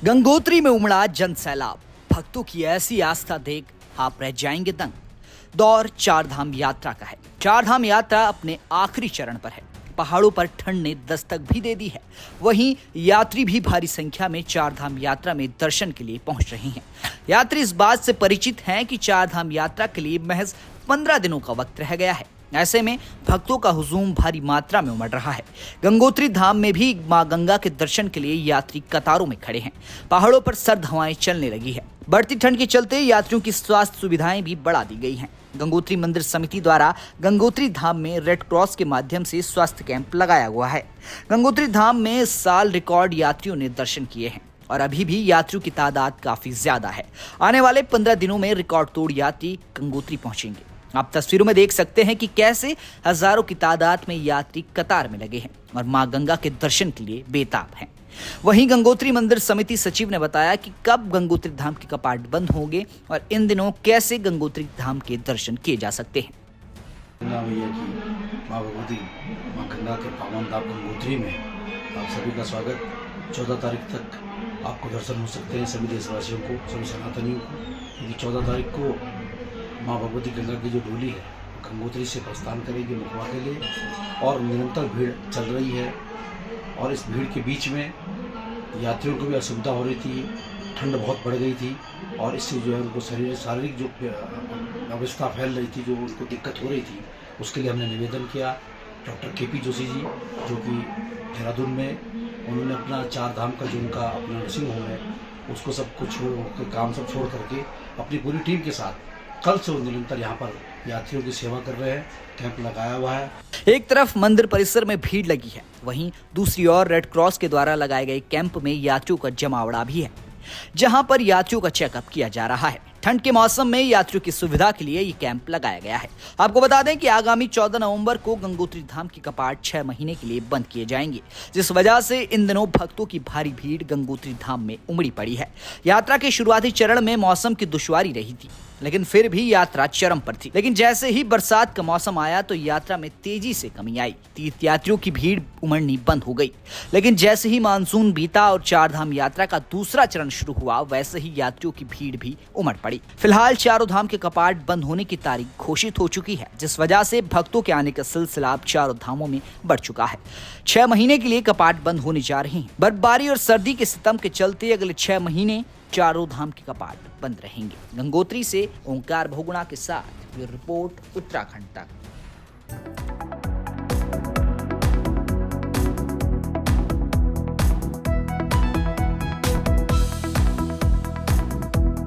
गंगोत्री में उमड़ा जन सैलाब। भक्तों की ऐसी आस्था देख आप रह जाएंगे दंग। दौर चारधाम यात्रा का है। चारधाम यात्रा अपने आखिरी चरण पर है। पहाड़ों पर ठंड ने दस्तक भी दे दी है। वहीं यात्री भी भारी संख्या में चारधाम यात्रा में दर्शन के लिए पहुंच रहे हैं। यात्री इस बात से परिचित हैं कि चारधाम यात्रा के लिए महज 15 दिनों का वक्त रह गया है। ऐसे में भक्तों का हुजूम भारी मात्रा में उमड़ रहा है। गंगोत्री धाम में भी मां गंगा के दर्शन के लिए यात्री कतारों में खड़े हैं। पहाड़ों पर सर्द हवाएं चलने लगी है। बढ़ती ठंड के चलते यात्रियों की स्वास्थ्य सुविधाएं भी बढ़ा दी गई हैं। गंगोत्री मंदिर समिति द्वारा गंगोत्री धाम में रेड क्रॉस के माध्यम से स्वास्थ्य कैंप लगाया हुआ है। गंगोत्री धाम में इस साल रिकॉर्ड यात्रियों ने दर्शन किए हैं और अभी भी यात्रियों की तादाद काफी ज्यादा है। आने वाले 15 दिनों में रिकॉर्ड तोड़ यात्री गंगोत्री पहुंचेंगे। आप तस्वीरों में देख सकते हैं कि कैसे हजारों की तादाद में यात्री कतार में लगे हैं और मां गंगा के दर्शन के लिए बेताब हैं। वहीं गंगोत्री मंदिर समिति सचिव ने बताया कि कब गंगोत्री धाम के कपाट बंद होंगे और इन दिनों कैसे गंगोत्री धाम के दर्शन किए जा सकते हैं। गंगा मैया की माँ भगवती माँ गंगा के पावन धाम गंगोत्री में आप सभी का स्वागत। 14 तारीख तक आपको दर्शन हो सकते हैं सभी देशवासियों को, सभी सनातनियों को, क्योंकि 14 तारीख को माँ भगवती गंगा की जो डोली है गंगोत्री से प्रस्थान करेगी मुखवा के लिए और निरंतर भीड़ चल रही है। और इस भीड़ के बीच में यात्रियों को भी असुविधा हो रही थी, ठंड बहुत बढ़ गई थी और इससे जो है उनको शारीरिक जो अवस्था फैल रही थी, जो उनको दिक्कत हो रही थी, उसके लिए हमने निवेदन किया। डॉक्टर KP जोशी जी जो कि देहरादून में उन्होंने अपना चार धाम का जो उनका अपना नर्सिंग होम है उसको सब कुछ काम सब छोड़ करके अपनी पूरी टीम के साथ कल से वो निरंतर यहाँ पर यात्रियों की सेवा कर रहे हैं। कैंप लगाया हुआ है। एक तरफ मंदिर परिसर में भीड़ लगी है, वहीं दूसरी ओर रेड क्रॉस के द्वारा लगाए गए कैंप में यात्रियों का जमावड़ा भी है, जहां पर यात्रियों का चेकअप किया जा रहा है। ठंड के मौसम में यात्रियों की सुविधा के लिए ये कैंप लगाया गया है। आपको बता दें कि आगामी 14 नवंबर को गंगोत्री धाम के कपाट 6 महीने के लिए बंद किए जाएंगे, जिस वजह से इन दिनों भक्तों की भारी भीड़ गंगोत्री धाम में उमड़ी पड़ी है। यात्रा के शुरुआती चरण में मौसम की दुश्वारी रही थी, लेकिन फिर भी यात्रा चरम पर थी। लेकिन जैसे ही बरसात का मौसम आया तो यात्रा में तेजी से कमी आई। तीर्थयात्रियों की भीड़ उमड़नी बंद हो गई। लेकिन जैसे ही मानसून बीता और चारधाम यात्रा का दूसरा चरण शुरू हुआ, वैसे ही यात्रियों की भीड़ भी उमड़ पड़ी। फिलहाल चारों धाम के कपाट बंद होने की तारीख घोषित हो चुकी है, जिस वजह से भक्तों के आने का सिलसिला अब चारों धामों में बढ़ चुका है। 6 महीने के लिए कपाट बंद होने जा रहे हैं। बर्फबारी और सर्दी के सितम के चलते अगले 6 महीने चारों धाम के कपाट बंद रहेंगे। गंगोत्री से ओंकार भोगुणा के साथ ये रिपोर्ट उत्तराखंड तक।